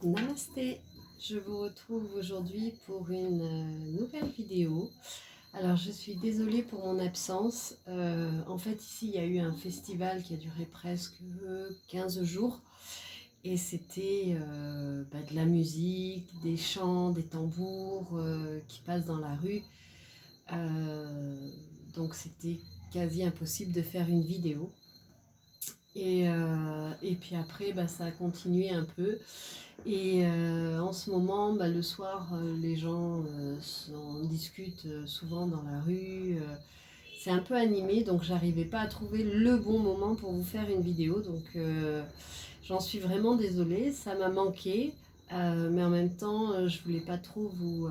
Namasté, je vous retrouve aujourd'hui pour une nouvelle vidéo. Alors je suis désolée pour mon absence, en fait ici il y a eu un festival qui a duré presque 15 jours et c'était de la musique, des chants, des tambours qui passent dans la rue, donc c'était quasi impossible de faire une vidéo. Et puis après, ça a continué un peu. Et en ce moment, le soir, les gens discutent souvent dans la rue. C'est un peu animé, donc j'arrivais pas à trouver le bon moment pour vous faire une vidéo. Donc j'en suis vraiment désolée, ça m'a manqué. Mais en même temps, je voulais pas trop vous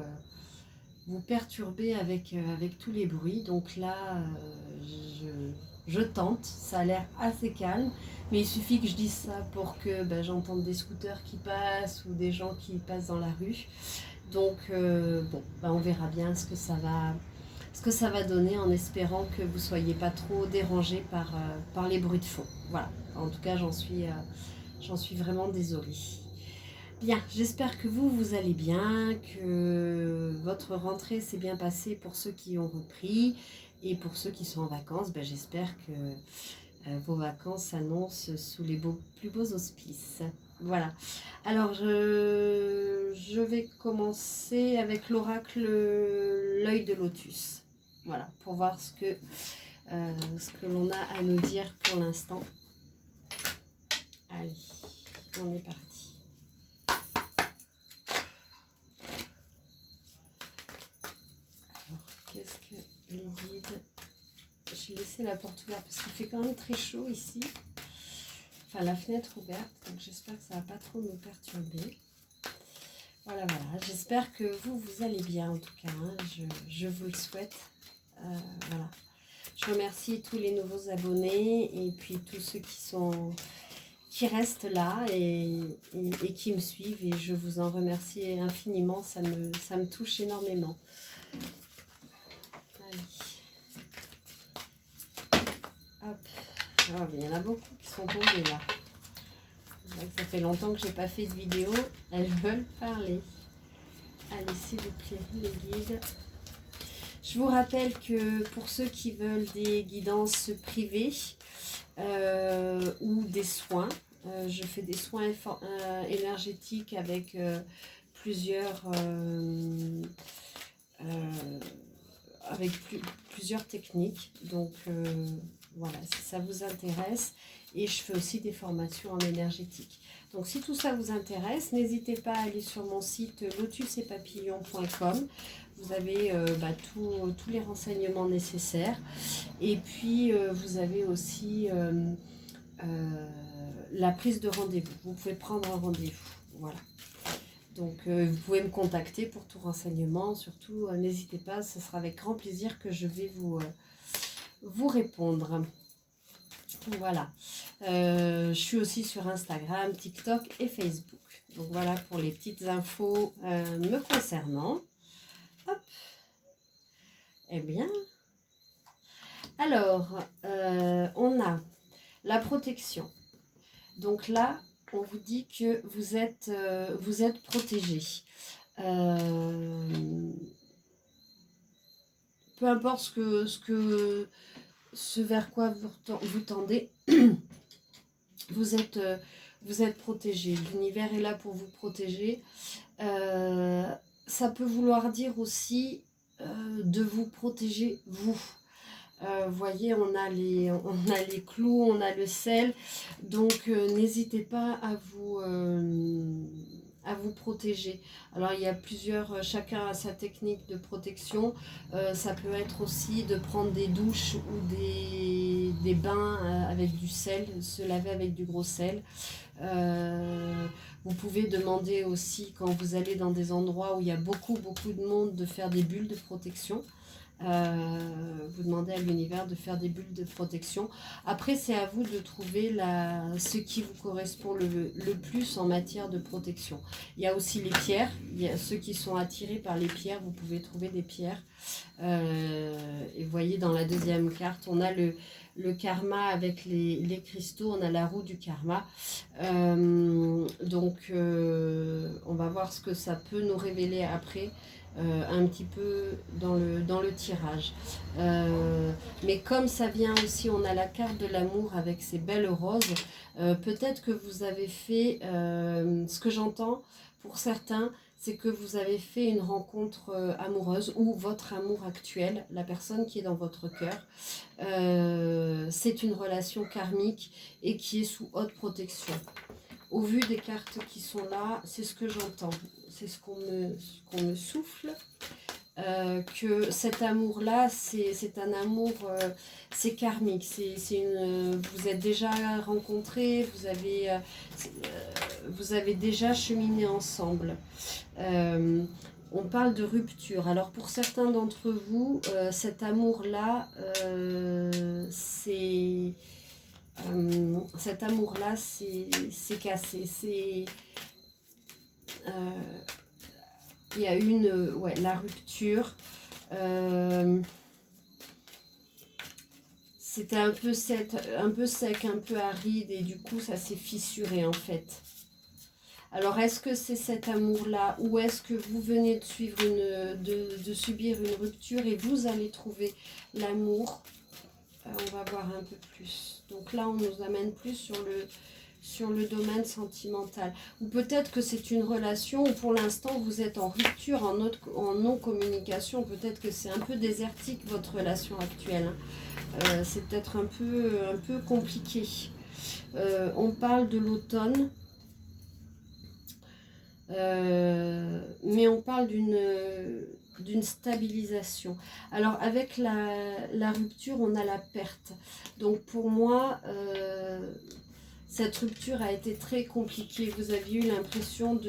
perturber avec tous les bruits. Donc là, je tente, ça a l'air assez calme, mais il suffit que je dise ça pour que j'entende des scooters qui passent ou des gens qui passent dans la rue. Donc on verra bien ce que ça va donner, en espérant que vous ne soyez pas trop dérangés par les bruits de fond. Voilà, en tout cas j'en suis vraiment désolée. Bien, j'espère que vous allez bien, que votre rentrée s'est bien passée pour ceux qui ont repris, et pour ceux qui sont en vacances, j'espère que vos vacances s'annoncent sous les plus beaux auspices. Voilà, alors je vais commencer avec l'oracle l'œil de lotus. Voilà, pour voir ce que l'on a à nous dire pour l'instant. Allez, on est parti. Qu'est-ce que les guides... J'ai laissé la porte ouverte parce qu'il fait quand même très chaud ici. Enfin, la fenêtre ouverte, donc j'espère que ça ne va pas trop nous perturber. Voilà. J'espère que vous allez bien en tout cas. Je vous le souhaite. Voilà. Je remercie tous les nouveaux abonnés et puis tous ceux qui restent là et qui me suivent. Et je vous en remercie infiniment. Ça me touche énormément. Hop. Oh, il y en a beaucoup qui sont tombés là. Ça fait longtemps que j'ai pas fait de vidéo. Elles veulent parler. Allez, s'il vous plaît, les guides. Je vous rappelle que pour ceux qui veulent des guidances privées ou des soins, je fais des soins énergétiques avec plusieurs techniques. Donc voilà, si ça vous intéresse. Et je fais aussi des formations en énergétique. Donc si tout ça vous intéresse, n'hésitez pas à aller sur mon site lotusetpapillons.com. Vous avez tous les renseignements nécessaires. Et puis vous avez aussi la prise de rendez-vous. Vous pouvez prendre un rendez-vous. Voilà. Donc vous pouvez me contacter pour tout renseignement. Surtout n'hésitez pas, ce sera avec grand plaisir que je vais vous répondre. Voilà. Je suis aussi sur Instagram, TikTok et Facebook. Donc voilà pour les petites infos me concernant. Hop. Eh bien. Alors, on a la protection. Donc là, on vous dit que vous êtes protégé. Peu importe ce vers quoi vous tendez, vous êtes protégé. L'univers est là pour vous protéger. Ça peut vouloir dire aussi de vous protéger vous. Voyez, on a les clous, on a le sel, donc n'hésitez pas à vous protéger. Alors il y a chacun a sa technique de protection. Ça peut être aussi de prendre des douches ou des bains avec du sel, se laver avec du gros sel. Vous pouvez demander aussi, quand vous allez dans des endroits où il y a beaucoup de monde, de faire des bulles de protection. Vous demandez à l'univers de faire des bulles de protection. Après, c'est à vous de trouver ce qui vous correspond le plus en matière de protection. Il y a aussi les pierres. Il y a ceux qui sont attirés par les pierres. Vous pouvez trouver des pierres. Et vous voyez, dans la deuxième carte, on a le karma avec les cristaux. On a la roue du karma. Donc, on va voir ce que ça peut nous révéler après. Un petit peu dans le tirage. Mais comme ça vient aussi, on a la carte de l'amour avec ces belles roses, peut-être que vous avez fait, ce que j'entends pour certains, c'est que vous avez fait une rencontre amoureuse ou votre amour actuel, la personne qui est dans votre cœur, c'est une relation karmique et qui est sous haute protection. Au vu des cartes qui sont là, c'est ce que j'entends, c'est ce qu'on me souffle, que cet amour-là, c'est un amour, c'est karmique, vous êtes déjà rencontrés, vous avez déjà cheminé ensemble. On parle de rupture. Alors pour certains d'entre vous, cet amour-là, cet amour-là, c'est cassé. Il y a la rupture. C'était un peu sec, un peu aride, et du coup, ça s'est fissuré en fait. Alors, est-ce que c'est cet amour-là, ou est-ce que vous venez de subir une rupture et vous allez trouver l'amour? On va voir un peu plus. Donc là, on nous amène plus sur le domaine sentimental. Ou peut-être que c'est une relation où pour l'instant, vous êtes en rupture, en non-communication. Peut-être que c'est un peu désertique, votre relation actuelle. C'est peut-être un peu compliqué. On parle de l'automne. Mais on parle d'une stabilisation. Alors avec la rupture, on a la perte. Donc pour moi, cette rupture a été très compliquée. Vous aviez eu l'impression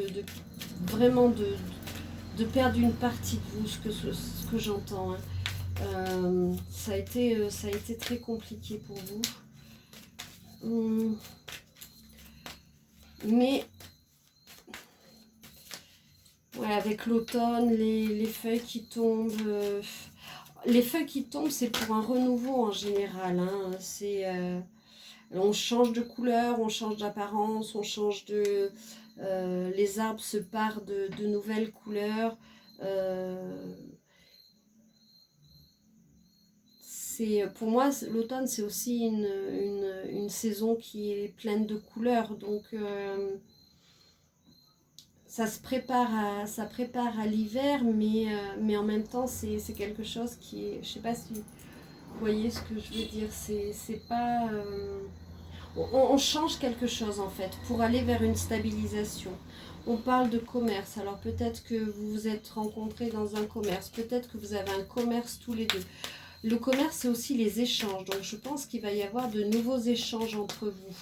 vraiment de perdre une partie de vous, ce que j'entends. Hein. Ça a été très compliqué pour vous. Mais ouais, avec l'automne, les feuilles qui tombent. Les feuilles qui tombent, c'est pour un renouveau en général. Hein. On change de couleur, on change d'apparence, on change de... les arbres se parent de nouvelles couleurs. Pour moi, l'automne, c'est aussi une saison qui est pleine de couleurs. Donc... ça prépare à l'hiver, mais en même temps, c'est quelque chose qui est... Je sais pas si vous voyez ce que je veux dire. C'est pas... on change quelque chose, en fait, pour aller vers une stabilisation. On parle de commerce. Alors, peut-être que vous vous êtes rencontrés dans un commerce. Peut-être que vous avez un commerce tous les deux. Le commerce, c'est aussi les échanges. Donc, je pense qu'il va y avoir de nouveaux échanges entre vous.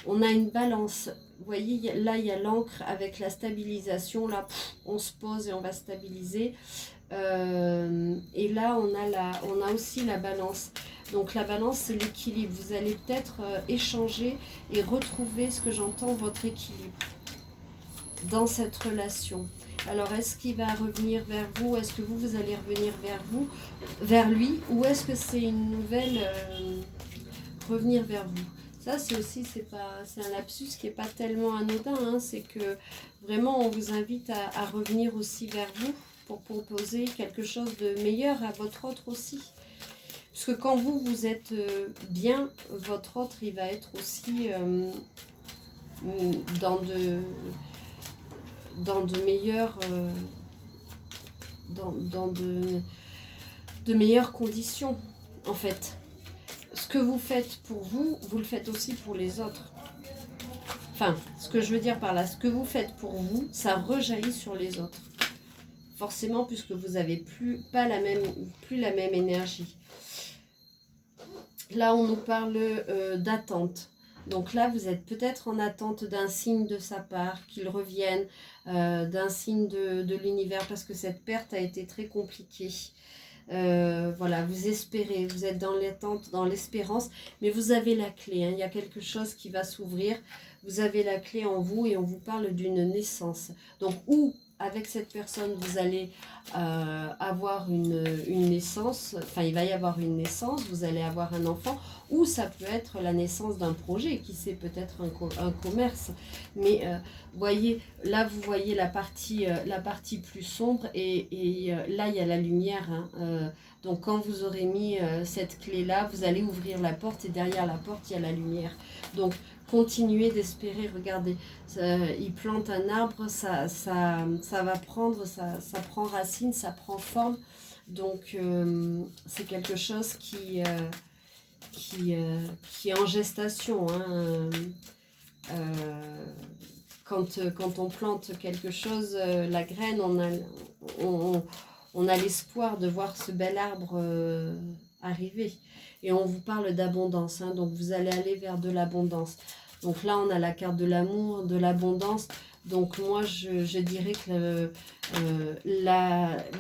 On a une balance. Vous voyez, là, il y a l'encre avec la stabilisation. Là, on se pose et on va stabiliser. Et là, on a aussi la balance. Donc, la balance, c'est l'équilibre. Vous allez peut-être échanger et retrouver, ce que j'entends, votre équilibre dans cette relation. Alors, est-ce qu'il va revenir vers vous? Est-ce que vous allez revenir vers lui? Ou est-ce que c'est une nouvelle revenir vers vous? Ça, c'est un lapsus qui n'est pas tellement anodin. Hein. C'est que vraiment, on vous invite à revenir aussi vers vous pour proposer quelque chose de meilleur à votre autre aussi. Parce que quand vous êtes bien, votre autre, il va être aussi dans de meilleures... dans de meilleures conditions, en fait. Ce que vous faites pour vous, vous le faites aussi pour les autres. Enfin, ce que je veux dire par là, ce que vous faites pour vous, ça rejaillit sur les autres. Forcément, puisque vous n'avez plus la même énergie. Là, on nous parle d'attente. Donc là, vous êtes peut-être en attente d'un signe de sa part, qu'il revienne, d'un signe de l'univers, parce que cette perte a été très compliquée. Voilà, vous espérez, vous êtes dans l'attente, dans l'espérance, mais vous avez la clé, hein, il y a quelque chose qui va s'ouvrir, vous avez la clé en vous et on vous parle d'une naissance. Donc, ou avec cette personne, vous allez avoir une naissance, enfin il va y avoir une naissance, vous allez avoir un enfant, ou ça peut être la naissance d'un projet, qui sait, peut-être un commerce. Mais voyez, là vous voyez la partie plus sombre et là il y a la lumière. Hein, donc quand vous aurez mis cette clé-là, vous allez ouvrir la porte et derrière la porte il y a la lumière. Donc continuez d'espérer, regardez, il plante un arbre, ça va prendre, ça prend racine, ça prend forme. Donc c'est quelque chose qui est en gestation. Hein. Quand on plante quelque chose, la graine, on a l'espoir de voir ce bel arbre arriver. Et on vous parle d'abondance, hein, donc vous allez aller vers de l'abondance. Donc là, on a la carte de l'amour, de l'abondance. Donc moi, je dirais que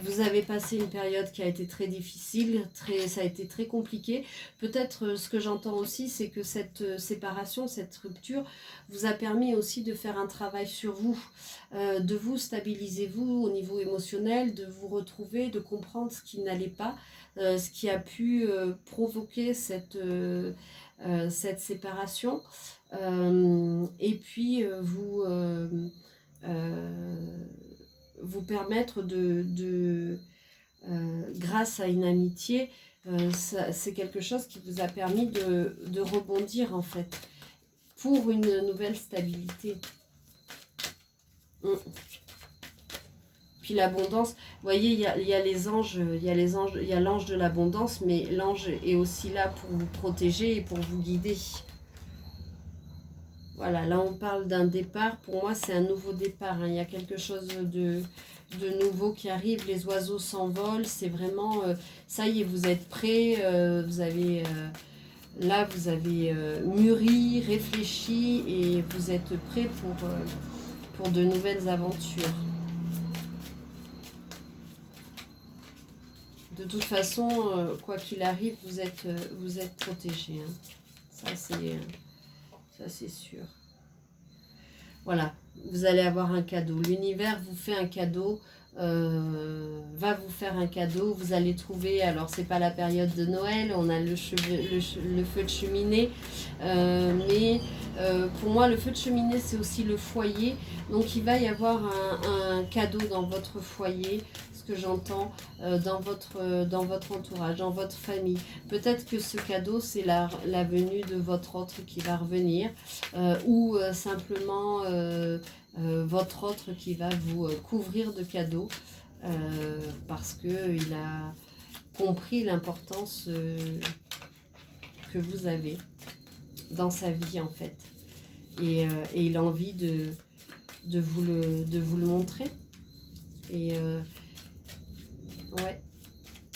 vous avez passé une période qui a été très difficile, ça a été très compliqué. Peut-être ce que j'entends aussi, c'est que cette séparation, cette rupture, vous a permis aussi de faire un travail sur vous, de vous stabiliser vous au niveau émotionnel, de vous retrouver, de comprendre ce qui n'allait pas, ce qui a pu provoquer cette séparation. Et puis vous permettre grâce à une amitié, c'est quelque chose qui vous a permis de rebondir en fait, pour une nouvelle stabilité. Puis l'abondance, vous voyez, il y a les anges, il y a l'ange de l'abondance, mais l'ange est aussi là pour vous protéger et pour vous guider. Voilà, là on parle d'un départ. Pour moi, c'est un nouveau départ. Hein. Il y a quelque chose de nouveau qui arrive. Les oiseaux s'envolent. C'est vraiment, ça y est, vous êtes prêts. Vous avez, là, vous avez mûri, réfléchi et vous êtes prêts pour de nouvelles aventures. De toute façon, quoi qu'il arrive, vous êtes protégés. Hein. Ça, c'est sûr. Voilà, vous allez avoir un cadeau. L'univers vous fait un cadeau, va vous faire un cadeau. Vous allez trouver, alors c'est pas la période de Noël, on a le feu de cheminée, mais pour moi le feu de cheminée c'est aussi le foyer. Donc il va y avoir un cadeau dans votre foyer, que j'entends dans votre entourage, dans votre famille. Peut-être que ce cadeau, c'est la venue de votre autre qui va revenir, ou simplement votre autre qui va vous couvrir de cadeaux, parce qu'il a compris l'importance que vous avez dans sa vie, en fait. Et il a envie de vous le montrer. Et ouais.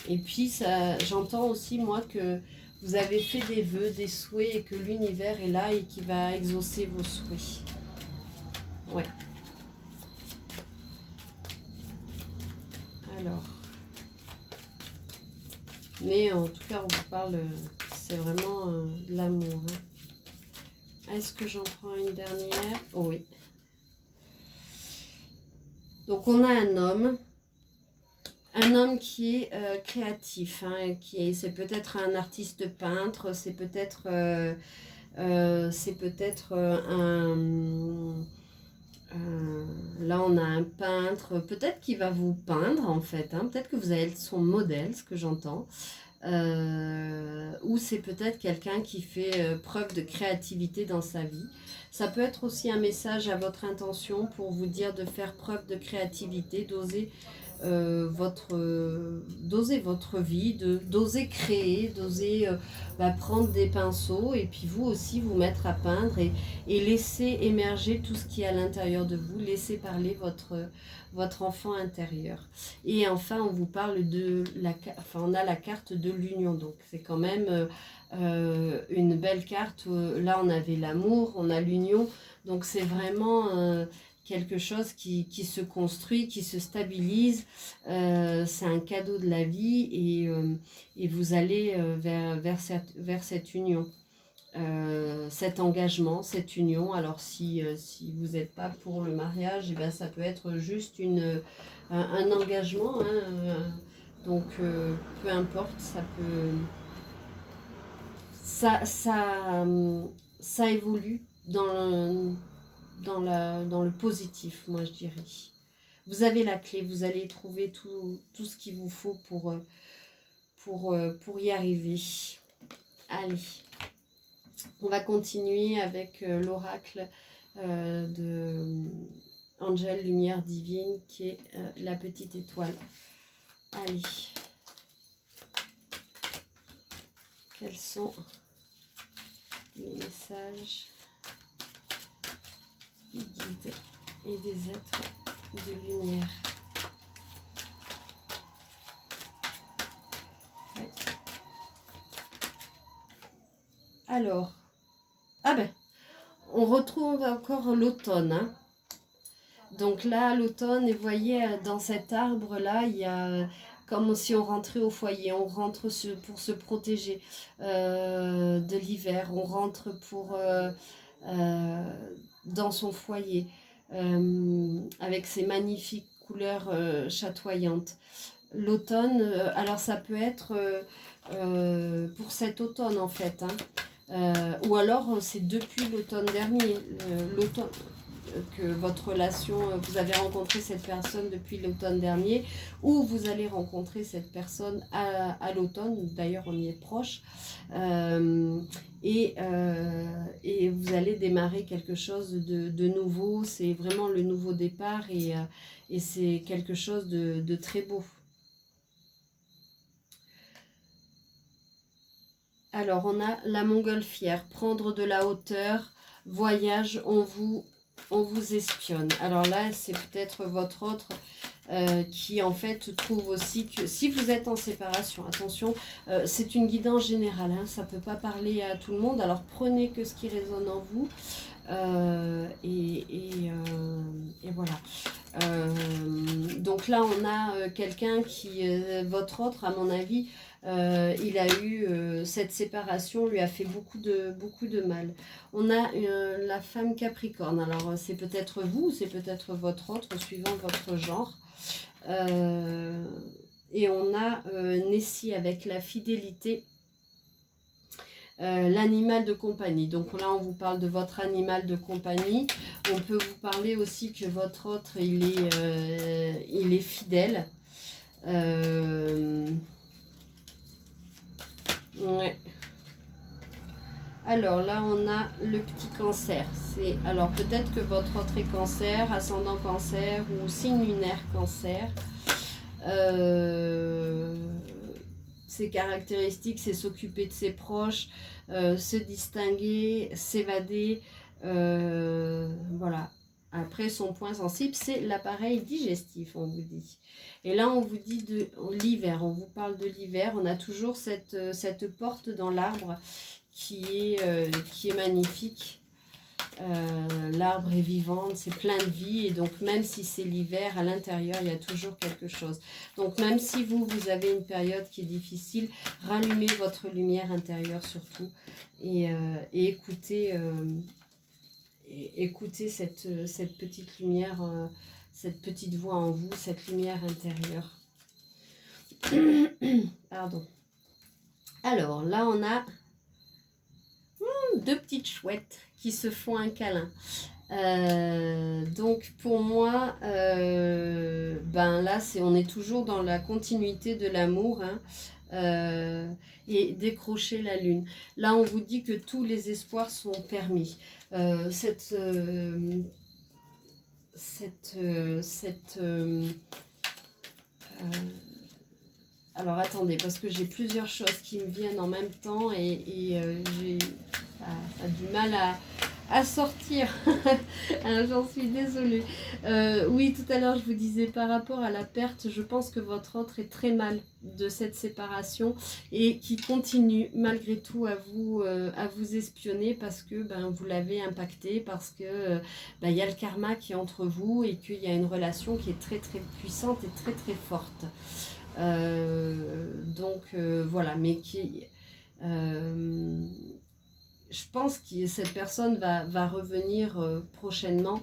Et puis ça, j'entends aussi moi que vous avez fait des vœux, des souhaits et que l'univers est là et qui va exaucer vos souhaits. Ouais. Alors. Mais en tout cas, on vous parle, c'est vraiment de l'amour. Hein. Est-ce que j'en prends une dernière? Oh, oui. Donc on a un homme. Un homme qui est créatif, hein, c'est peut-être un artiste peintre, c'est peut-être là on a un peintre, peut-être qu'il va vous peindre en fait, hein, peut-être que vous allez être son modèle, ce que j'entends, ou c'est peut-être quelqu'un qui fait preuve de créativité dans sa vie. Ça peut être aussi un message à votre intention pour vous dire de faire preuve de créativité, d'oser votre vie, d'oser créer, d'oser prendre des pinceaux et puis vous aussi vous mettre à peindre et laisser émerger tout ce qui est à l'intérieur de vous, laisser parler votre enfant intérieur. Et enfin on vous parle on a la carte de l'union, donc c'est quand même une belle carte. Là on avait l'amour, on a l'union, donc c'est vraiment quelque chose qui se construit, qui se stabilise. C'est un cadeau de la vie et vous allez vers cette union. Cet engagement, cette union. Alors si vous n'êtes pas pour le mariage, et ben, ça peut être juste un engagement. Hein, donc peu importe, ça évolue dans le positif, moi je dirais. Vous avez la clé, vous allez trouver tout ce qu'il vous faut pour y arriver. Allez. On va continuer avec l'oracle de Angel Lumière Divine qui est la petite étoile. Allez. Quels sont les messages des guides et des êtres de lumière? Ouais. Alors, ah ben, on retrouve encore l'automne. Hein. Donc là, l'automne, et vous voyez, dans cet arbre-là, il y a comme si on rentrait au foyer. On rentre pour se protéger de l'hiver. On rentre dans son foyer avec ses magnifiques couleurs chatoyantes. L'automne, alors ça peut être pour cet automne en fait. Ou alors c'est depuis l'automne dernier, l'automne que votre relation, vous avez rencontré cette personne depuis l'automne dernier, ou vous allez rencontrer cette personne à l'automne, d'ailleurs on y est proche, et vous allez démarrer quelque chose de nouveau. C'est vraiment le nouveau départ et c'est quelque chose de très beau. Alors, on a la montgolfière, prendre de la hauteur, voyage, on vous espionne. Alors là, c'est peut-être votre autre qui en fait trouve aussi que si vous êtes en séparation, attention, c'est une guidance générale, hein, ça ne peut pas parler à tout le monde, alors prenez que ce qui résonne en vous. Et voilà. Donc là, on a quelqu'un qui, votre autre, à mon avis, il a eu cette séparation, lui a fait beaucoup de mal. On a la femme Capricorne. Alors, c'est peut-être vous, c'est peut-être votre autre, suivant votre genre. Et on a Nessie avec la fidélité. L'animal de compagnie. Donc là, on vous parle de votre animal de compagnie. On peut vous parler aussi que votre autre, il est fidèle. Ouais. Alors là, on a le petit cancer. Alors peut-être que votre autre est cancer, ascendant cancer ou signe lunaire cancer. Ses caractéristiques, c'est s'occuper de ses proches, se distinguer, s'évader. Voilà. Après, son point sensible, c'est l'appareil digestif, on vous dit. Et là, on vous dit de l'hiver, on vous parle de l'hiver. On a toujours cette porte dans l'arbre qui est magnifique. L'arbre est vivant, c'est plein de vie, et donc même si c'est l'hiver, à l'intérieur il y a toujours quelque chose. Donc même si vous avez une période qui est difficile, rallumez votre lumière intérieure surtout et écoutez cette petite lumière, cette petite voix en vous, cette lumière intérieure. Pardon. Alors là on a deux petites chouettes qui se font un câlin. Donc pour moi, là on est toujours dans la continuité de l'amour, hein, et décrocher la lune. Là on vous dit que tous les espoirs sont permis. Alors attendez, parce que j'ai plusieurs choses qui me viennent en même temps et j'ai du mal à sortir. Hein, j'en suis désolée. Oui, tout à l'heure, je vous disais par rapport à la perte, je pense que votre autre est très mal de cette séparation et qui continue malgré tout à vous espionner parce que ben, vous l'avez impacté, parce que ben, y a le karma qui est entre vous et qu'il y a une relation qui est très très puissante et très très forte. Voilà, mais qui... je pense que cette personne va revenir prochainement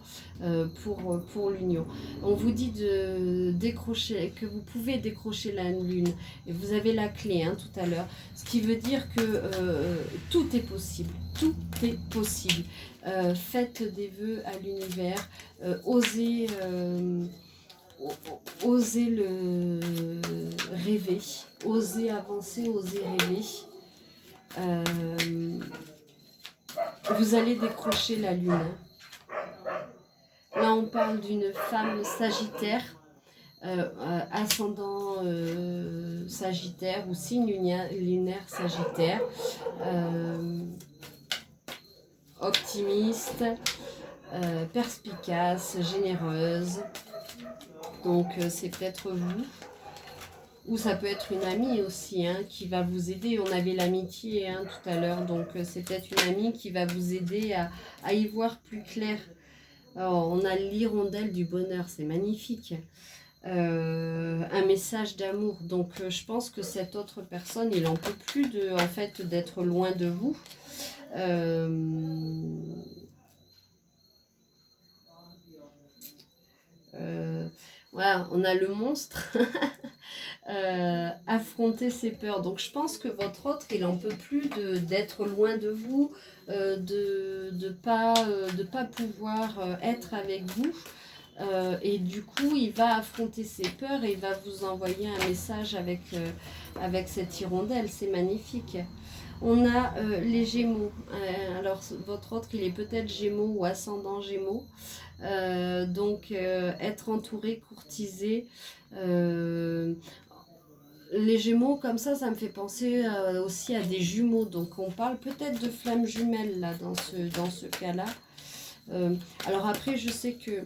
pour l'union. On vous dit de décrocher, que vous pouvez décrocher la lune. Et vous avez la clé hein, tout à l'heure. Ce qui veut dire que tout est possible. Tout est possible. Faites des vœux à l'univers. Osez... Osez le rêver, osez avancer, osez rêver. Vous allez décrocher la lune. Là, on parle d'une femme sagittaire, ascendant sagittaire ou signe lunaire sagittaire, optimiste, perspicace, généreuse. Donc, c'est peut-être vous. Ou ça peut être une amie aussi hein, qui va vous aider. On avait l'amitié hein, tout à l'heure, donc c'est peut-être une amie qui va vous aider à y voir plus clair. Alors, on a l'hirondelle du bonheur, c'est magnifique. Un message d'amour. Donc je pense que cette autre personne, il n'en peut plus en fait, d'être loin de vous. Voilà, on a le monstre. Affronter ses peurs. Donc je pense que votre autre, il n'en peut plus d'être loin de vous, de pas pouvoir être avec vous. Et du coup, il va affronter ses peurs et il va vous envoyer un message avec cette hirondelle. C'est magnifique. On a les Gémeaux. Alors, votre autre, il est peut-être Gémeaux ou ascendant Gémeaux. Donc, être entouré, courtisé. Les Gémeaux, comme ça me fait penser aussi à des jumeaux. Donc, on parle peut-être de flammes jumelles là, dans ce cas-là. Alors après, je sais que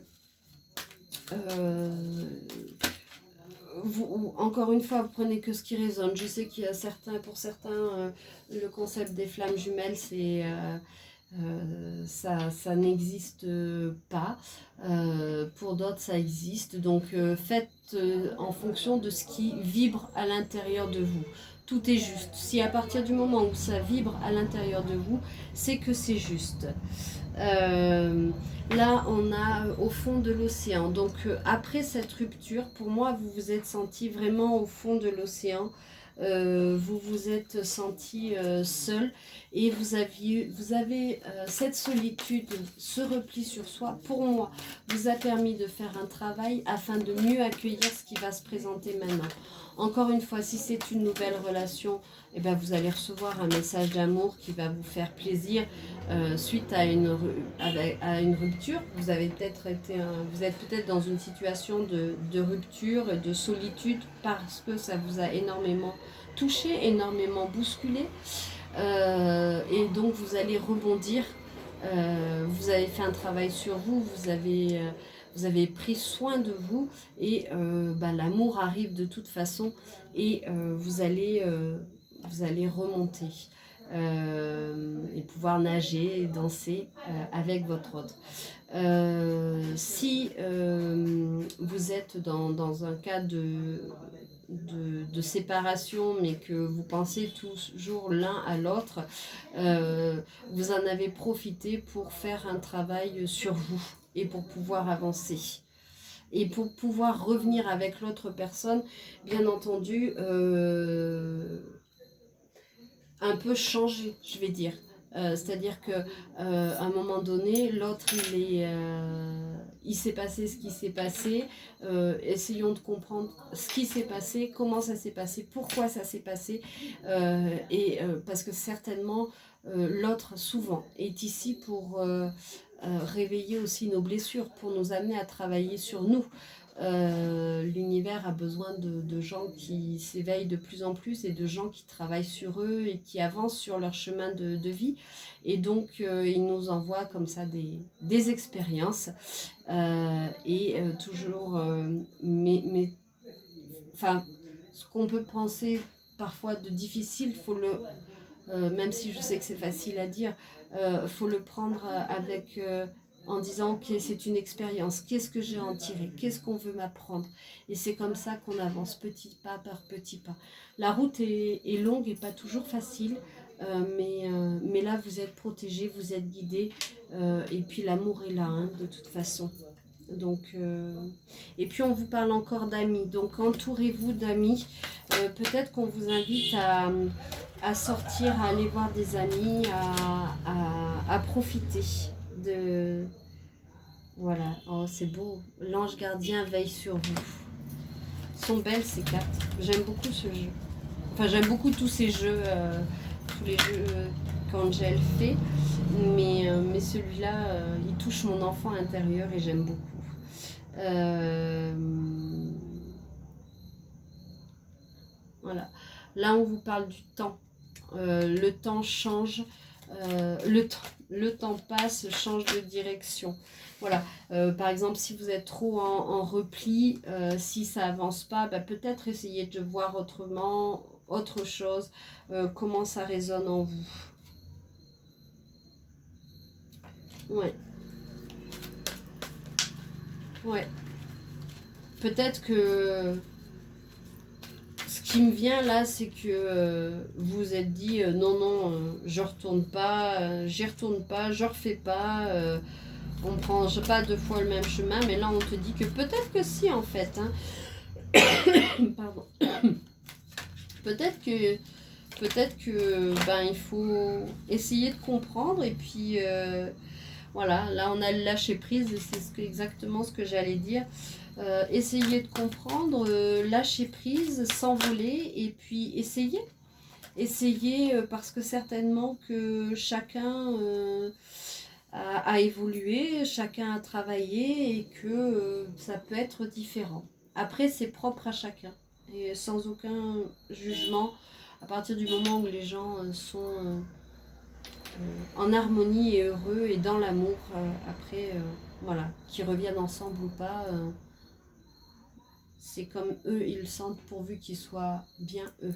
encore une fois, vous prenez que ce qui résonne. Je sais qu'il y a pour certains, le concept des flammes jumelles, ça n'existe pas. Pour d'autres, ça existe. Donc, faites en fonction de ce qui vibre à l'intérieur de vous. Tout est juste. Si à partir du moment où ça vibre à l'intérieur de vous, c'est que c'est juste. Là, on a au fond de l'océan. Donc, après cette rupture, pour moi, vous vous êtes senti vraiment au fond de l'océan. Vous vous êtes senti seul et vous avez cette solitude, ce repli sur soi, pour moi, vous a permis de faire un travail afin de mieux accueillir ce qui va se présenter maintenant. Encore une fois, si c'est une nouvelle relation, eh ben, vous allez recevoir un message d'amour qui va vous faire plaisir suite à une rupture. Vous êtes peut-être dans une situation de rupture, de solitude, parce que ça vous a énormément touché, énormément bousculé. Et donc vous allez rebondir. Vous avez fait un travail sur vous, vous avez pris soin de vous et l'amour arrive de toute façon et vous allez remonter et pouvoir nager et danser avec votre autre. Si vous êtes dans un cas de séparation, mais que vous pensez toujours l'un à l'autre, vous en avez profité pour faire un travail sur vous et pour pouvoir avancer. Et pour pouvoir revenir avec l'autre personne, bien entendu, un peu changer, je vais dire. C'est-à-dire qu'à un moment donné, l'autre, il s'est passé ce qui s'est passé. Essayons de comprendre ce qui s'est passé, comment ça s'est passé, pourquoi ça s'est passé. Parce que certainement, l'autre, souvent, est ici pour réveiller aussi nos blessures, pour nous amener à travailler sur nous. L'univers a besoin de gens qui s'éveillent de plus en plus et de gens qui travaillent sur eux et qui avancent sur leur chemin de vie. Et donc, il nous envoie comme ça des expériences. Toujours, enfin, ce qu'on peut penser parfois de difficile, faut le, même si je sais que c'est facile à dire, faut le prendre avec en disant ok, c'est une expérience, qu'est-ce que j'ai à en tirer, qu'est-ce qu'on veut m'apprendre, et c'est comme ça qu'on avance petit pas par petit pas. La route est longue et pas toujours facile, mais là vous êtes protégés, vous êtes guidés, et puis l'amour est là, hein, de toute façon. Donc, et puis on vous parle encore d'amis, donc entourez-vous d'amis. Peut-être qu'on vous invite à sortir, à aller voir des amis, à profiter de... Voilà, oh, c'est beau, l'ange gardien veille sur vous. Ils sont belles ces cartes, j'aime beaucoup ce jeu. Enfin, j'aime beaucoup tous ces jeux, tous les jeux qu'Angel fait, mais celui-là, il touche mon enfant intérieur et j'aime beaucoup. Voilà. Là, on vous parle du temps. Le temps change, le temps passe, change de direction. Voilà. Par exemple, si vous êtes trop en repli, si ça avance pas, bah, peut-être essayer de voir autrement, autre chose, comment ça résonne en vous. Ouais. Ouais. Peut-être que ce qui me vient là, c'est que vous vous êtes dit non, non, je retourne pas, j'y retourne pas, je refais pas, on ne prend pas deux fois le même chemin, mais là on te dit que peut-être que si en fait. Hein. Pardon. Peut-être que ben, il faut essayer de comprendre et puis voilà, là on a le lâcher prise et c'est exactement ce que j'allais dire. Essayer de comprendre, lâcher prise, s'envoler et puis essayer parce que certainement que chacun a évolué, chacun a travaillé et que ça peut être différent. Après, c'est propre à chacun et sans aucun jugement. À partir du moment où les gens sont en harmonie et heureux et dans l'amour, après, voilà, qu'ils reviennent ensemble ou pas, c'est comme eux ils le sentent pourvu qu'ils soient bien eux.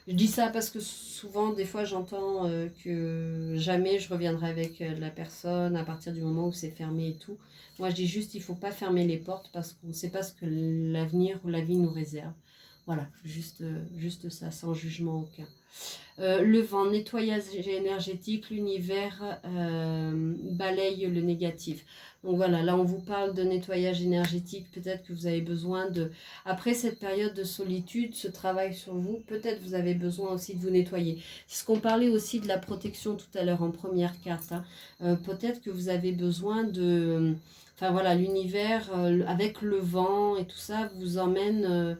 Je dis ça parce que souvent, des fois, j'entends que jamais je reviendrai avec la personne à partir du moment où c'est fermé et tout. Moi, je dis juste, il ne faut pas fermer les portes parce qu'on ne sait pas ce que l'avenir ou la vie nous réserve. Voilà, juste ça, sans jugement aucun. Le vent, nettoyage énergétique, l'univers balaye le négatif. Donc voilà, là on vous parle de nettoyage énergétique, peut-être que vous avez besoin de... Après cette période de solitude, ce travail sur vous, peut-être vous avez besoin aussi de vous nettoyer. C'est ce qu'on parlait aussi de la protection tout à l'heure en première carte. Hein. Peut-être que vous avez besoin de... Enfin voilà, l'univers avec le vent et tout ça vous emmène...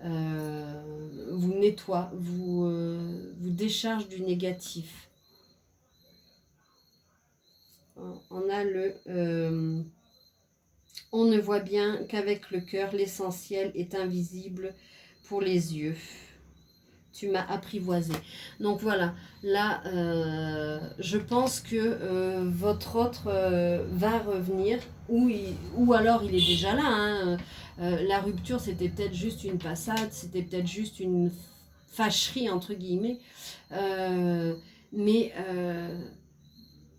vous nettoie, vous décharge du négatif. On a on ne voit bien qu'avec le cœur, l'essentiel est invisible pour les yeux. Tu m'as apprivoisé. Donc voilà, là, je pense que votre autre va revenir, ou alors il est déjà là. Hein. La rupture, c'était peut-être juste une passade, c'était peut-être juste une fâcherie, entre guillemets. Mais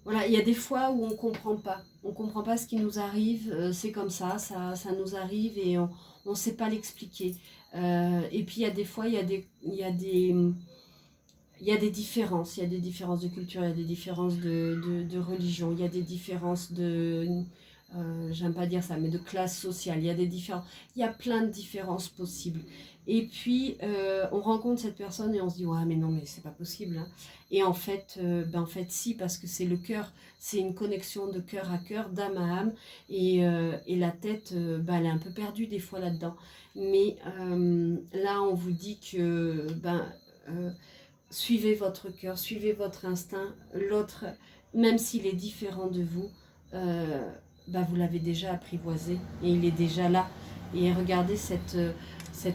voilà, il y a des fois où on ne comprend pas. On ne comprend pas ce qui nous arrive, c'est comme ça nous arrive et on ne sait pas l'expliquer. Et puis il y a des fois, il y a des différences. Il y a des différences de culture, il y a des différences de religion, il y a des différences j'aime pas dire ça, mais de classe sociale. Il y a plein de différences possibles. Et puis, on rencontre cette personne et on se dit, ouais, mais non, mais c'est pas possible. Hein. Et en fait, si, parce que c'est le cœur, c'est une connexion de cœur à cœur, d'âme à âme. Et la tête, elle est un peu perdue des fois là-dedans. Mais là, on vous dit que, suivez votre cœur, suivez votre instinct. L'autre, même s'il est différent de vous, vous l'avez déjà apprivoisé et il est déjà là. Et regardez cette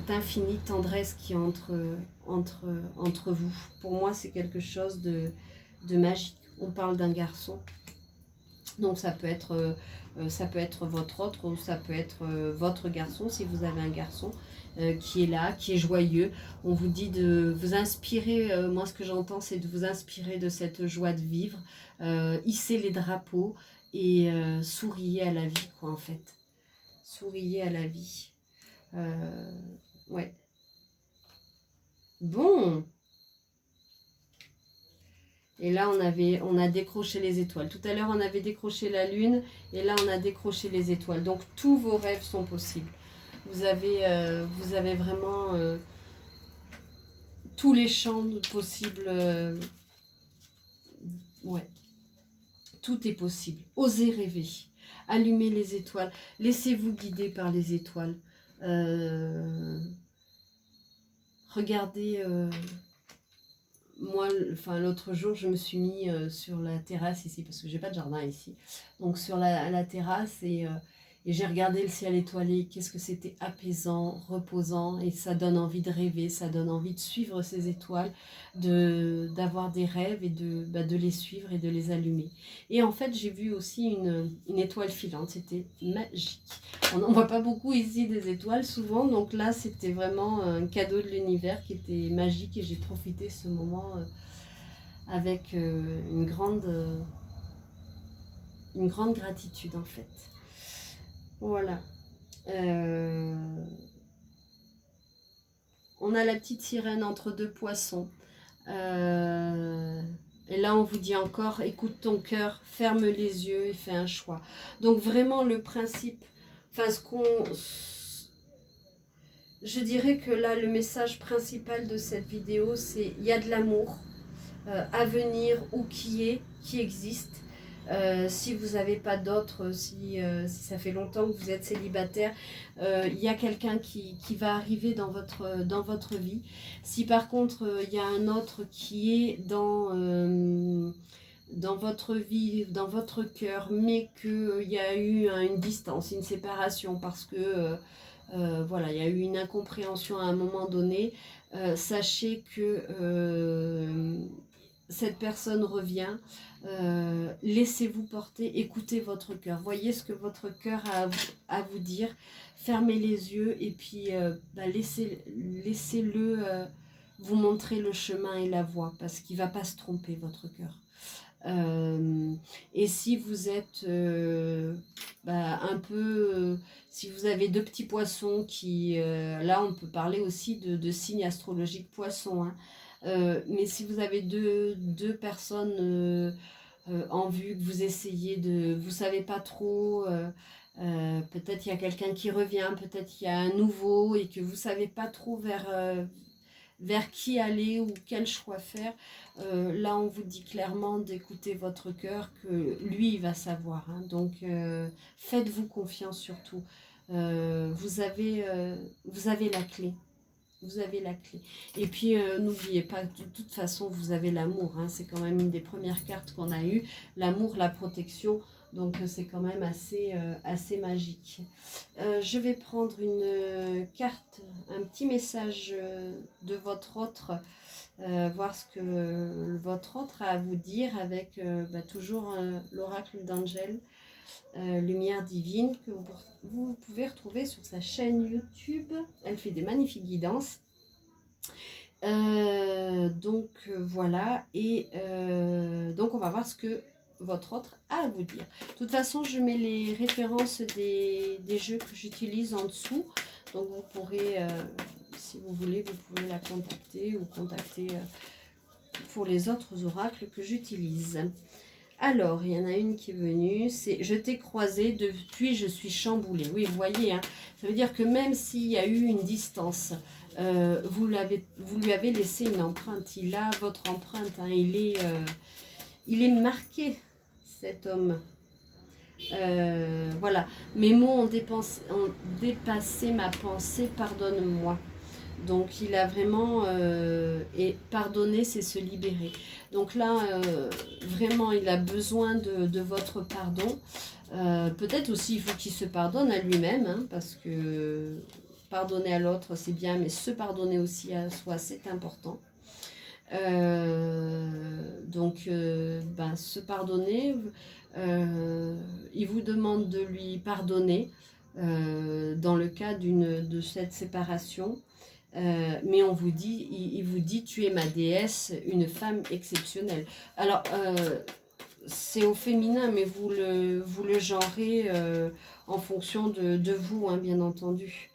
infinie tendresse qui est entre vous. Pour moi, c'est quelque chose de magique. On parle d'un garçon. Donc ça peut être votre autre ou ça peut être votre garçon si vous avez un garçon qui est là, qui est joyeux. On vous dit de vous inspirer, moi ce que j'entends c'est de vous inspirer de cette joie de vivre, hisser les drapeaux et souriez à la vie quoi en fait. Souriez à la vie. Ouais. Bon. Et là, on a décroché les étoiles. Tout à l'heure, on avait décroché la lune. Et là, on a décroché les étoiles. Donc, tous vos rêves sont possibles. Vous avez vraiment tous les champs possibles. Ouais. Tout est possible. Osez rêver. Allumez les étoiles. Laissez-vous guider par les étoiles. Regardez... moi, l'autre jour, je me suis mis sur la terrasse ici, parce que j'ai pas de jardin ici. Donc sur la terrasse et j'ai regardé le ciel étoilé. Qu'est-ce que c'était apaisant, reposant, et ça donne envie de rêver, ça donne envie de suivre ces étoiles, d'avoir des rêves et de les suivre et de les allumer. Et en fait, j'ai vu aussi une étoile filante, c'était magique. On n'en voit pas beaucoup ici des étoiles souvent, donc là c'était vraiment un cadeau de l'univers qui était magique et j'ai profité de ce moment avec une grande gratitude en fait. Voilà. On a la petite sirène entre deux poissons. Et là, on vous dit encore, écoute ton cœur, ferme les yeux et fais un choix. Donc vraiment le principe, je dirais que là, le message principal de cette vidéo, c'est il y a de l'amour à venir ou qui existe. Si vous n'avez pas d'autres, si ça fait longtemps que vous êtes célibataire, il y a quelqu'un qui va arriver dans votre vie. Si par contre, il y a un autre qui est dans votre vie, dans votre cœur, mais qu'il y a eu une distance, une séparation, parce que voilà, il y a eu une incompréhension à un moment donné, sachez que cette personne revient, laissez-vous porter, écoutez votre cœur, voyez ce que votre cœur a à vous dire, fermez les yeux et puis laissez-le vous montrer le chemin et la voie, parce qu'il ne va pas se tromper votre cœur. Et si vous êtes un peu, si vous avez deux petits poissons qui, là on peut parler aussi de signes astrologiques poissons, hein. Mais si vous avez deux personnes en vue, que vous essayez vous savez pas trop, peut-être il y a quelqu'un qui revient, peut-être il y a un nouveau et que vous savez pas trop vers qui aller ou quel choix faire, là on vous dit clairement d'écouter votre cœur, que lui il va savoir, hein. Donc faites-vous confiance surtout, vous avez la clé. Vous avez la clé. Et puis, n'oubliez pas, de toute façon, vous avez l'amour, hein. C'est quand même une des premières cartes qu'on a eues. L'amour, la protection. Donc, c'est quand même assez magique. Je vais prendre une carte, un petit message de votre autre. Voir ce que votre autre a à vous dire avec toujours l'oracle d'Angel. Lumière divine que vous pouvez retrouver sur sa chaîne YouTube. Elle fait des magnifiques guidances. Voilà, et donc on va voir ce que votre autre a à vous dire. De toute façon, je mets les références des jeux que j'utilise en dessous. Donc vous pourrez, si vous voulez, vous pouvez la contacter ou contacter pour les autres oracles que j'utilise. Alors, il y en a une qui est venue, c'est « Je t'ai croisé, depuis je suis chamboulée ». Oui, vous voyez, hein, ça veut dire que même s'il y a eu une distance, vous lui avez laissé une empreinte. Il a votre empreinte, hein, il est marqué, cet homme. Voilà, mes mots ont dépassé ma pensée, pardonne-moi. Donc il a vraiment... et pardonner, c'est se libérer. Donc là, vraiment, il a besoin de votre pardon. Peut-être aussi, il faut qu'il se pardonne à lui-même, hein, parce que pardonner à l'autre, c'est bien, mais se pardonner aussi à soi, c'est important. Ben, se pardonner, il vous demande de lui pardonner dans le cas de cette séparation. Mais on vous dit, il vous dit, tu es ma déesse, une femme exceptionnelle. Alors, c'est au féminin, mais vous le genrez en fonction de vous, hein, bien entendu.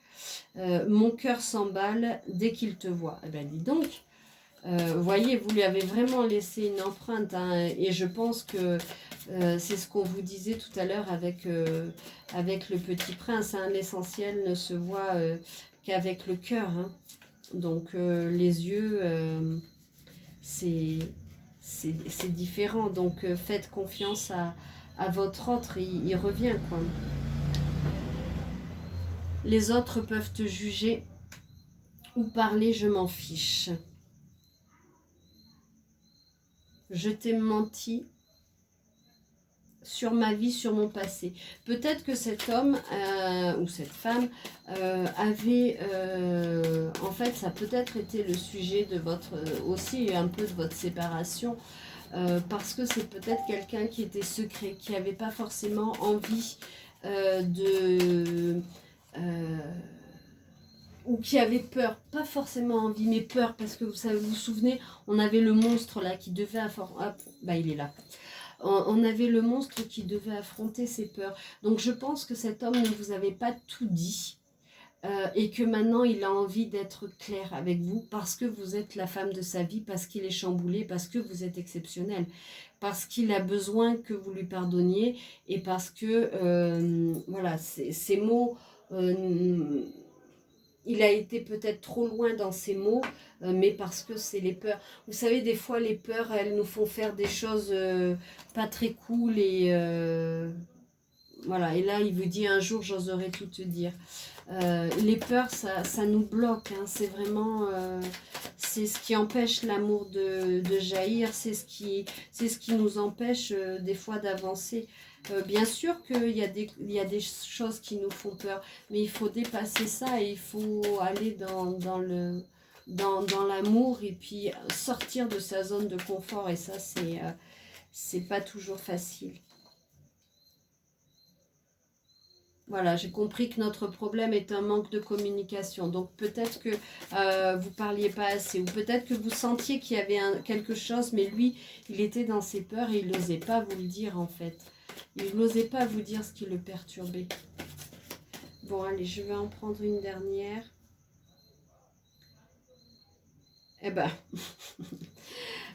Mon cœur s'emballe dès qu'il te voit. Eh ben, dis donc, voyez, vous lui avez vraiment laissé une empreinte, hein, et je pense que c'est ce qu'on vous disait tout à l'heure avec le Petit Prince, hein, l'essentiel ne se voit qu'avec le cœur, hein. Donc les yeux, c'est différent. Donc faites confiance à votre autre, il revient, quoi. Les autres peuvent te juger ou parler, je m'en fiche. Je t'ai menti sur ma vie, sur mon passé. Peut-être que cet homme ou cette femme avait, en fait, ça a peut-être été le sujet de votre, aussi un peu de votre séparation, parce que c'est peut-être quelqu'un qui était secret, qui n'avait pas forcément envie ou qui avait peur, pas forcément envie, mais peur, parce que vous vous souvenez, on avait le monstre là qui devait bah il est là. On avait le monstre qui devait affronter ses peurs. Donc je pense que cet homme ne vous avait pas tout dit et que maintenant il a envie d'être clair avec vous parce que vous êtes la femme de sa vie, parce qu'il est chamboulé, parce que vous êtes exceptionnelle, parce qu'il a besoin que vous lui pardonniez et parce que, voilà, ces mots... il a été peut-être trop loin dans ses mots, mais parce que c'est les peurs. Vous savez, des fois, les peurs, elles nous font faire des choses pas très cool. Et voilà, et là, il vous dit un jour, j'oserai tout te dire. Les peurs, ça nous bloque. Hein, c'est vraiment... c'est ce qui empêche l'amour de jaillir. C'est ce qui nous empêche des fois d'avancer. Bien sûr qu'il y a des choses qui nous font peur, mais il faut dépasser ça et il faut aller dans l'amour et puis sortir de sa zone de confort. Et ça, c'est pas toujours facile. Voilà, j'ai compris que notre problème est un manque de communication. Donc peut-être que vous ne parliez pas assez, ou peut-être que vous sentiez qu'il y avait quelque chose, mais lui, il était dans ses peurs et il n'osait pas vous le dire en fait. Il n'osait pas vous dire ce qui le perturbait. Bon, allez, je vais en prendre une dernière. Eh ben,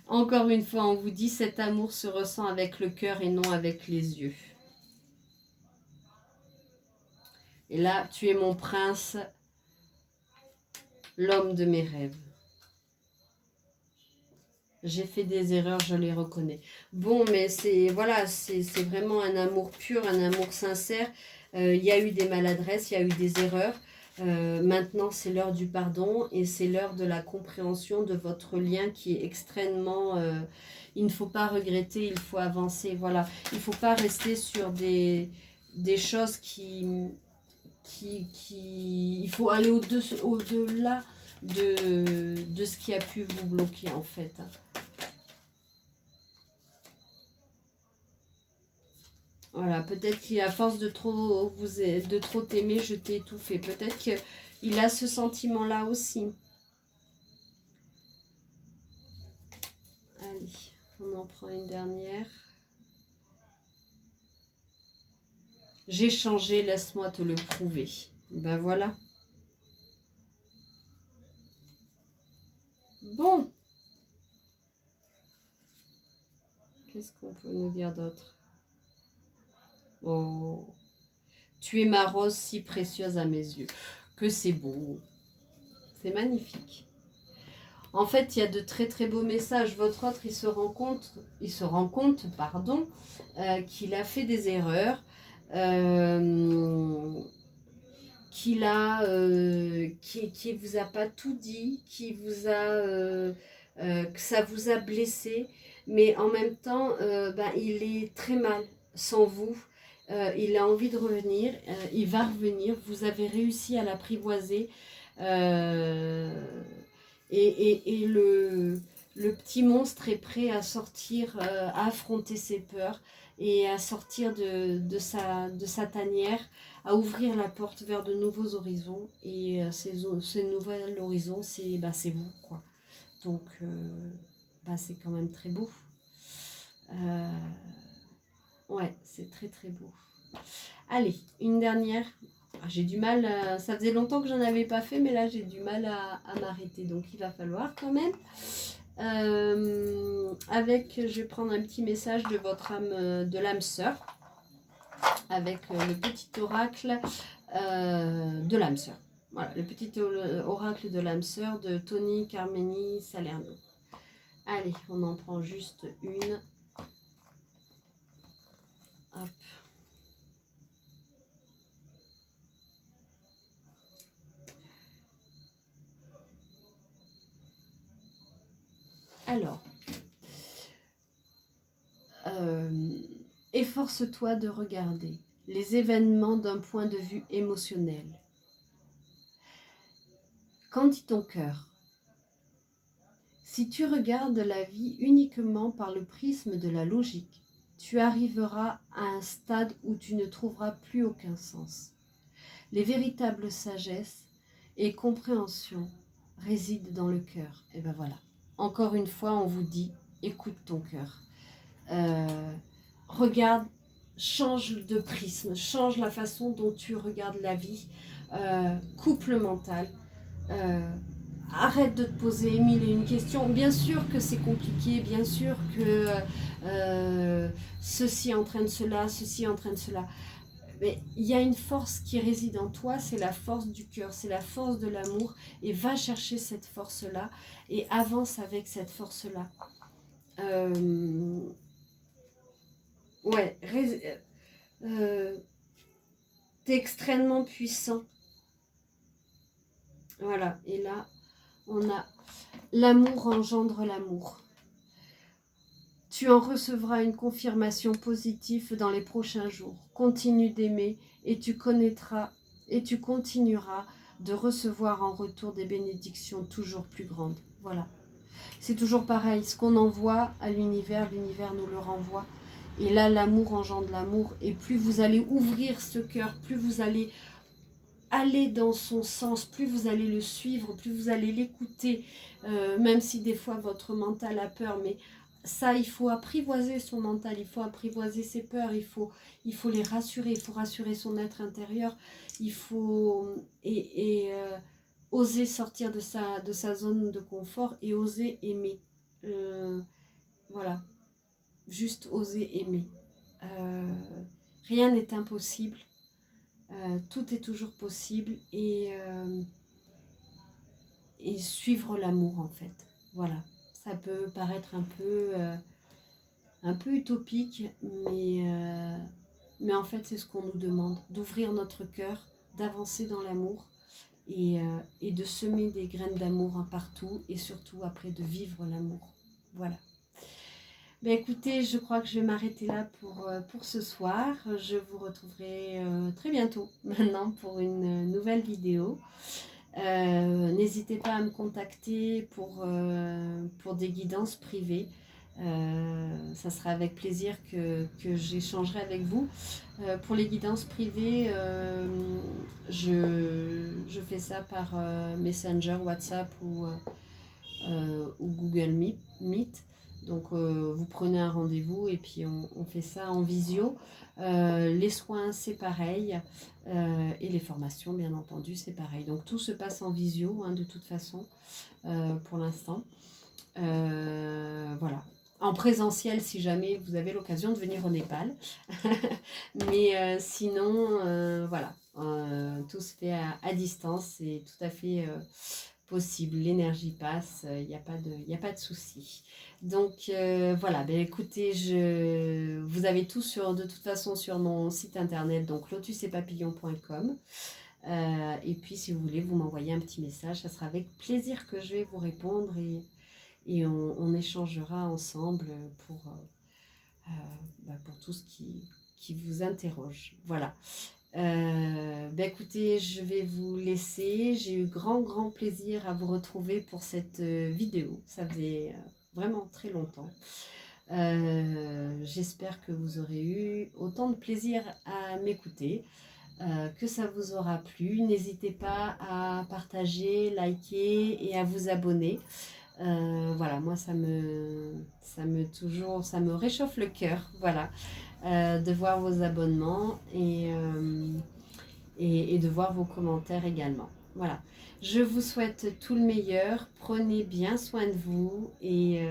encore une fois, on vous dit, cet amour se ressent avec le cœur et non avec les yeux. Et là, tu es mon prince, l'homme de mes rêves. J'ai fait des erreurs, je les reconnais. Bon, mais c'est vraiment un amour pur, un amour sincère. Il y a eu des maladresses, il y a eu des erreurs. Maintenant, c'est l'heure du pardon et c'est l'heure de la compréhension de votre lien qui est extrêmement... il ne faut pas regretter, il faut avancer. Voilà, il ne faut pas rester sur des choses il faut aller au-delà de ce qui a pu vous bloquer en fait. Voilà, peut-être qu'à force de trop t'aimer, je t'ai étouffé. Peut-être qu'il a ce sentiment-là aussi. Allez, on en prend une dernière. J'ai changé, laisse-moi te le prouver. Ben voilà. Bon. Qu'est-ce qu'on peut nous dire d'autre? Oh. Tu es ma rose si précieuse à mes yeux. Que c'est beau. C'est magnifique. En fait, il y a de très très beaux messages. Votre autre, il se rend compte, qu'il a fait des erreurs, qui vous a pas tout dit, que ça vous a blessé, mais en même temps, il est très mal sans vous. Il a envie de revenir, il va revenir. Vous avez réussi à l'apprivoiser. euh, et le petit monstre est prêt à sortir, à affronter ses peurs et à sortir de sa tanière, à ouvrir la porte vers de nouveaux horizons. Et ces nouveaux horizons, c'est vous, quoi. Donc, c'est quand même très beau. Ouais, c'est très très beau. Allez, une dernière. J'ai du mal, ça faisait longtemps que j'en avais pas fait, mais là j'ai du mal à m'arrêter, donc il va falloir quand même. Je vais prendre un petit message de votre âme, de l'âme sœur, avec le petit oracle de l'âme sœur. Voilà, le petit oracle de l'âme sœur de Tony Carmeni Salerno. Allez, on en prend juste une. Hop. Alors, efforce-toi de regarder les événements d'un point de vue émotionnel. Qu'en dit ton cœur? Si tu regardes la vie uniquement par le prisme de la logique, tu arriveras à un stade où tu ne trouveras plus aucun sens. Les véritables sagesse et compréhension résident dans le cœur. Et ben voilà. Encore une fois, on vous dit, écoute ton cœur. Regarde, change de prisme, change la façon dont tu regardes la vie, coupe le mental, arrête de te poser mille et une questions. Bien sûr que c'est compliqué, bien sûr que ceci entraîne cela, ceci entraîne cela. Mais il y a une force qui réside en toi, c'est la force du cœur, c'est la force de l'amour, et va chercher cette force-là et avance avec cette force-là. Ouais, t'es extrêmement puissant. Voilà, et là, on a l'amour engendre l'amour. Tu en recevras une confirmation positive dans les prochains jours. Continue d'aimer et tu connaîtras et tu continueras de recevoir en retour des bénédictions toujours plus grandes. Voilà. C'est toujours pareil, ce qu'on envoie à l'univers, l'univers nous le renvoie. Et là, l'amour engendre l'amour. Et plus vous allez ouvrir ce cœur, plus vous allez aller dans son sens, plus vous allez le suivre, plus vous allez l'écouter, même si des fois votre mental a peur, mais ça, il faut apprivoiser son mental, il faut apprivoiser ses peurs, il faut les rassurer, il faut rassurer son être intérieur, il faut oser sortir de sa zone de confort et oser aimer. Voilà, juste oser aimer. Rien n'est impossible. Tout est toujours possible et suivre l'amour en fait. Voilà, ça peut paraître un peu utopique, mais en fait c'est ce qu'on nous demande, d'ouvrir notre cœur, d'avancer dans l'amour et de semer des graines d'amour partout et surtout après de vivre l'amour. Voilà. Ben écoutez, je crois que je vais m'arrêter là pour ce soir. Je vous retrouverai très bientôt maintenant pour une nouvelle vidéo. N'hésitez pas à me contacter pour des guidances privées. Ça sera avec plaisir que j'échangerai avec vous. Pour les guidances privées, je fais ça par Messenger, WhatsApp ou Google Meet. Donc vous prenez un rendez-vous et puis on fait ça en visio. Les soins c'est pareil et les formations bien entendu c'est pareil. Donc tout se passe en visio de toute façon pour l'instant. Voilà. En présentiel si jamais vous avez l'occasion de venir au Népal. Mais sinon voilà. Tout se fait à distance, c'est tout à fait possible, l'énergie passe, il n'y a pas de souci. Donc voilà, ben écoutez, vous avez tout de toute façon sur mon site internet, donc lotusetpapillon.com. Et puis si vous voulez, vous m'envoyez un petit message, ça sera avec plaisir que je vais vous répondre et on échangera ensemble pour tout ce qui vous interroge. Voilà. Écoutez, je vais vous laisser. J'ai eu grand plaisir à vous retrouver pour cette vidéo. Ça faisait vraiment très longtemps. J'espère que vous aurez eu autant de plaisir à m'écouter, que ça vous aura plu. N'hésitez pas à partager, liker et à vous abonner. Voilà, moi ça me réchauffe le cœur, voilà, de voir vos abonnements et de voir vos commentaires également. Voilà, je vous souhaite tout le meilleur, prenez bien soin de vous et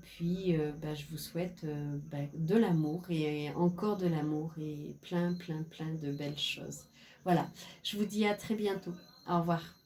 puis je vous souhaite de l'amour et encore de l'amour et plein de belles choses. Voilà, je vous dis à très bientôt. Au revoir.